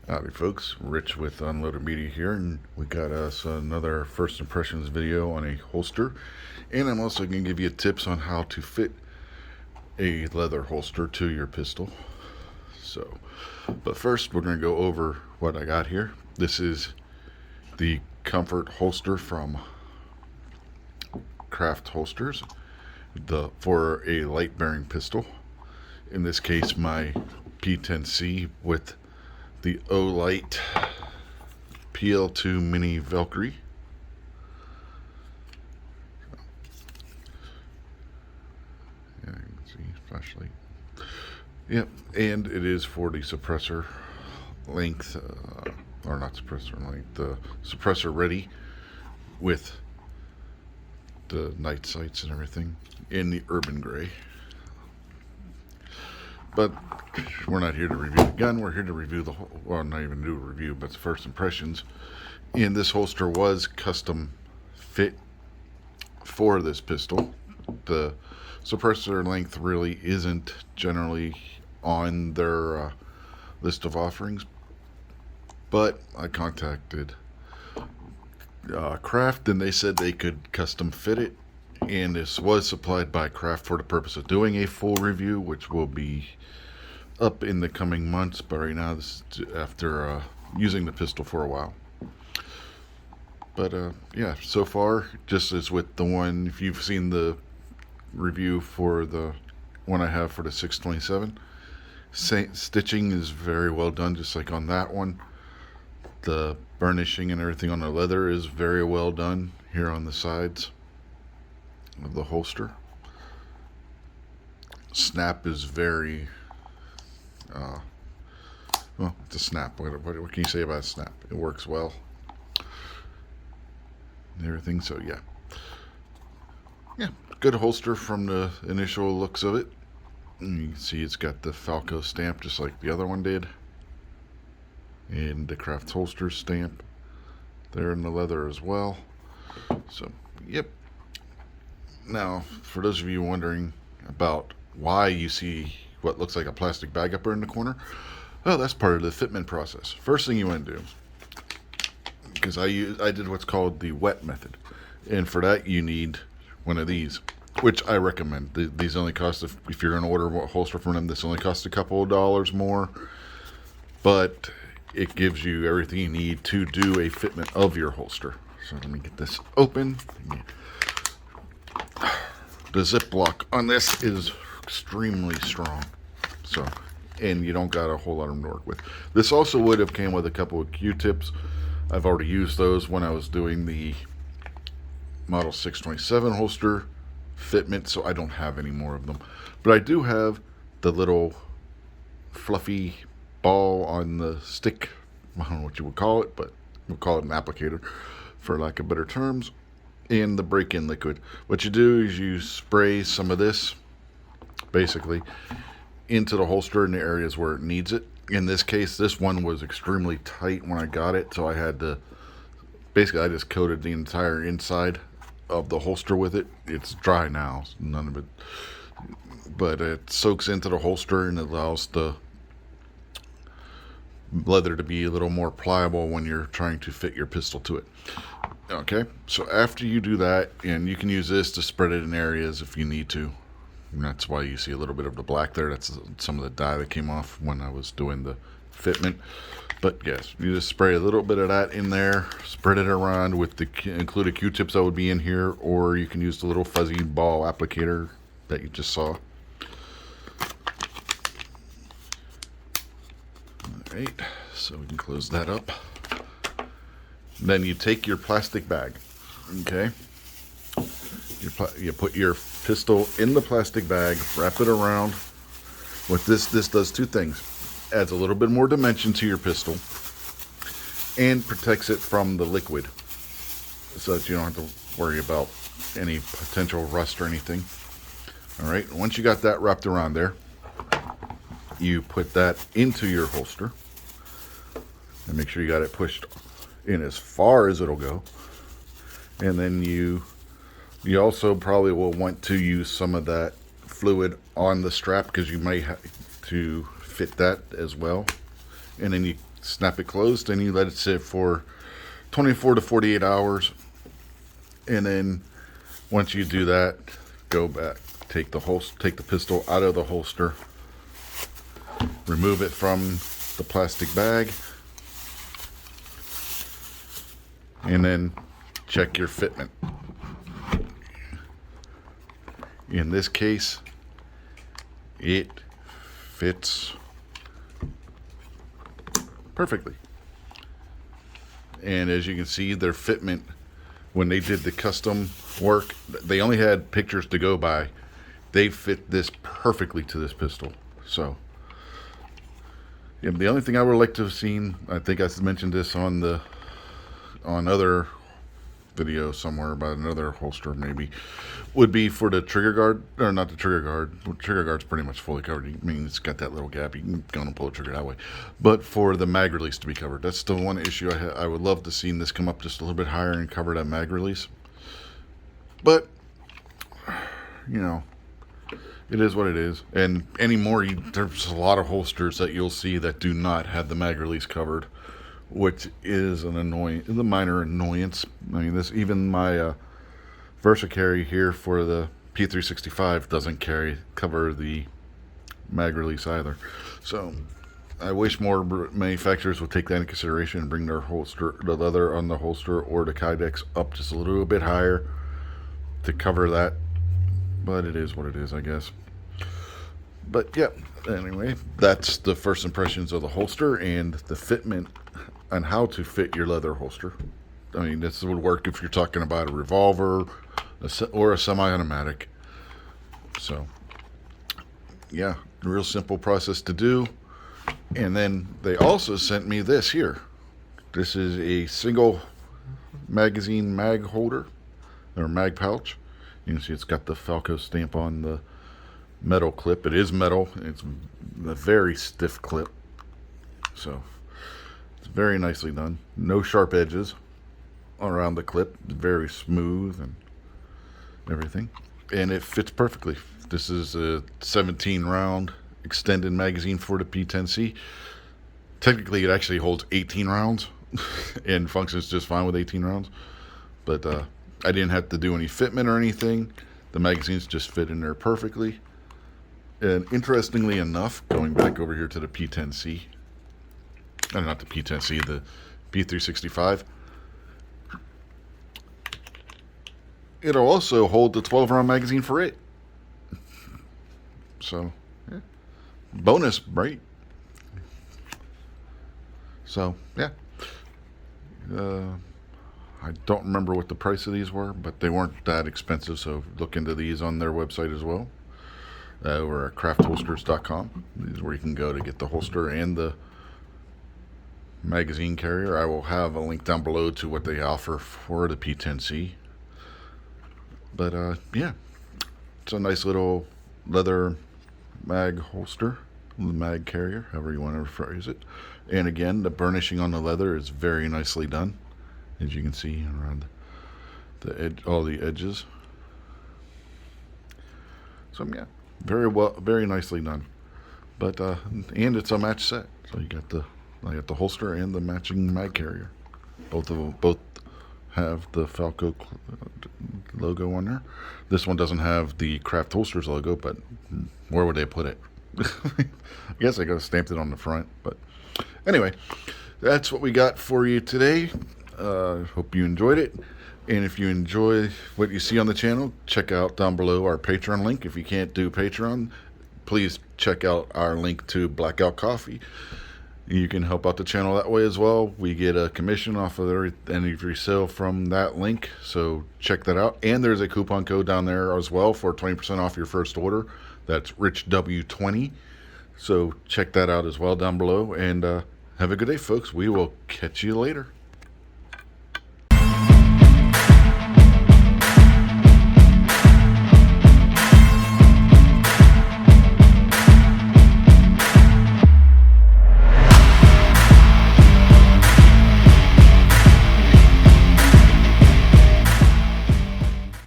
Howdy folks, Rich with Unloaded Media here, and we got us another first impressions video on a holster, and I'm also going to give you tips on how to fit a leather holster to your pistol. But first we're going to go over what I got here. This is the Comfort holster from Craft Holsters for a light bearing pistol. In this case, my P-10C with the Olight PL2 Mini Valkyrie. Yeah, you can see flashlight. Yep, and it is for the suppressor length, or not suppressor length, the suppressor ready with the night sights and everything in the urban gray. But we're not here to review the gun. We're here to review the whole, well, not even do a review, but the first impressions. And this holster was custom fit for this pistol. The suppressor length really isn't generally on their list of offerings, but I contacted Craft and they said they could custom fit it, and this was supplied by Craft for the purpose of doing a full review, which will be up in the coming months. But right now, this is after using the pistol for a while. But yeah, so far, just as with the one, if you've seen the review for the one I have for the 627, stitching is very well done, just like on that one. The burnishing and everything on the leather is very well done here on the sides of the holster. Snap is very well, it's a snap. What can you say about a snap? It works well and everything. So yeah, good holster from the initial looks of it. And you can see it's got the Falco stamp just like the other one did, and the Craft holster stamp there in the leather as well. So yep. Now, for those of you wondering about why you see what looks like a plastic bag up there in the corner, well, that's part of the fitment process. First thing you want to do, because I did what's called the wet method, and for that you need one of these, which I recommend. These only cost, if you're going to order a holster from them, this only costs a couple of dollars more, but it gives you everything you need to do a fitment of your holster. So let me get this open. The zip block on this is extremely strong, so, and you don't got a whole lot of them to work with. This also would have came with a couple of Q-tips. I've already used those when I was doing the Model 627 holster fitment, so I don't have any more of them. But I do have the little fluffy ball on the stick. I don't know what you would call it, but we'll call it an applicator for lack of better terms. And the break-in liquid. What you do is you spray some of this basically into the holster in the areas where it needs it. In this case, this one was extremely tight when I got it, so I had to basically, I just coated the entire inside of the holster with it. It's dry now, none of it, but it soaks into the holster and allows the leather to be a little more pliable when you're trying to fit your pistol to it. Okay, so after you do that, and you can use this to spread it in areas if you need to. And that's why you see a little bit of the black there. That's some of the dye that came off when I was doing the fitment. But yes, you just spray a little bit of that in there, spread it around with the included Q-tips that would be in here, or you can use the little fuzzy ball applicator that you just saw. Alright, so we can close that up. Then you take your plastic bag, okay? You put your pistol in the plastic bag, wrap it around. What this does two things. Adds a little bit more dimension to your pistol and protects it from the liquid so that you don't have to worry about any potential rust or anything. Alright, once you got that wrapped around there, you put that into your holster and make sure you got it pushed in as far as it'll go. And then you also probably will want to use some of that fluid on the strap because you may have to fit that as well. And then you snap it closed, and you let it sit for 24 to 48 hours. And then once you do that, go back, take the pistol out of the holster, remove it from the plastic bag, and then check your fitment. In this case, it fits perfectly. And as you can see, their fitment, when they did the custom work, they only had pictures to go by. They fit this perfectly to this pistol. So yeah, the only thing I would like to have seen, I think I mentioned this on other video somewhere about another holster maybe, would be for the trigger guard, or not the trigger guard. The trigger guard's pretty much fully covered. I mean, it's got that little gap. You can go and pull the trigger that way. But for the mag release to be covered, that's the one issue I would love to see this come up just a little bit higher and cover that mag release. But you know, it is what it is. And anymore, there's a lot of holsters that you'll see that do not have the mag release covered, which is a minor annoyance. I mean, even my Versa carry here for the P365 doesn't cover the mag release either. So I wish more manufacturers would take that into consideration and bring their the leather on the holster or the Kydex up just a little bit higher to cover that. But it is what it is, I guess. But yeah, anyway, that's the first impressions of the holster and the fitment on how to fit your leather holster. I mean, this would work if you're talking about a revolver or a semi-automatic. So yeah, real simple process to do. And then they also sent me this here. This is a single magazine mag holder, or mag pouch. You can see it's got the Falco stamp on the metal clip. It is metal. It's a very stiff clip. So it's very nicely done. No sharp edges around the clip. Very smooth and everything. And it fits perfectly. This is a 17 round extended magazine for the P-10C. Technically it actually holds 18 rounds and functions just fine with 18 rounds. But I didn't have to do any fitment or anything. The magazines just fit in there perfectly. And interestingly enough, going back over here to the P-10C, not the P-10C, the P365, it'll also hold the 12 round magazine for it. So yeah, bonus, right? So yeah, I don't remember what the price of these were, but they weren't that expensive, so look into these on their website as well. Over at craftholsters.com. This is where you can go to get the holster and the magazine carrier. I will have a link down below to what they offer for the P-10C. But yeah, it's a nice little leather mag holster, the mag carrier, however you want to phrase it. And again, the burnishing on the leather is very nicely done, as you can see around the edge, all the edges. So yeah, very nicely done. But and it's a match set, so you got the holster and the matching mag carrier. Both have the Falco logo on there. This one doesn't have the Craft Holsters logo, but where would they put it? I guess I could have stamped it on the front. But anyway, that's what we got for you today. Hope you enjoyed it. And if you enjoy what you see on the channel, check out down below our Patreon link. If you can't do Patreon, please check out our link to Blackout Coffee. You can help out the channel that way as well. We get a commission off of every sale from that link, so check that out. And there's a coupon code down there as well for 20% off your first order. That's RichW20. So check that out as well down below. And have a good day, folks. We will catch you later.